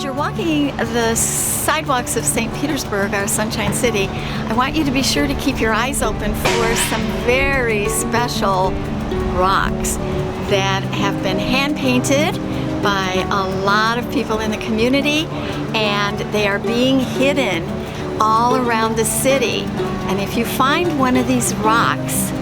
As you're walking the sidewalks of St. Petersburg, our Sunshine City, I want you to be sure to keep your eyes open for some very special rocks that have been hand painted by a lot of people in the community, and they are being hidden all around the city. And if you find one of these rocks,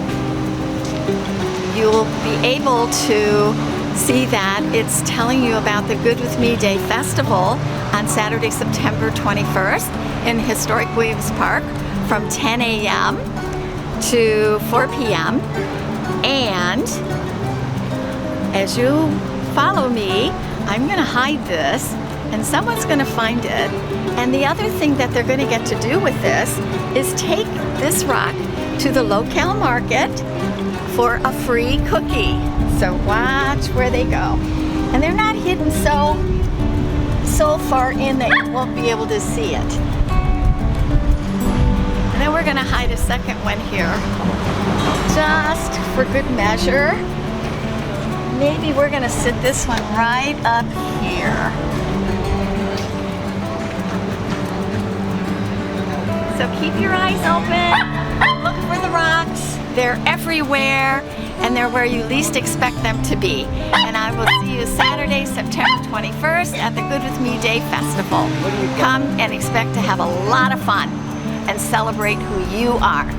you'll be able to see that it's telling you about the Good With Me Day Festival on Saturday, September 21st in historic Williams Park from 10 a.m. to 4 p.m. And as you follow me, I'm going to hide this and someone's going to find it. And the other thing that they're going to get to do with this is take this rock to the Locale Market for a free cookie. So watch where they go. And they're not hidden so far in that you won't be able to see it. And then we're going to hide a second one here, just for good measure. Maybe we're going to sit this one right up here. So keep your eyes open, look for the rocks. They're everywhere, and they're where you least expect them to be. And I will see you Saturday, September 21st at the Good With Me Day Festival. Come and expect to have a lot of fun and celebrate who you are.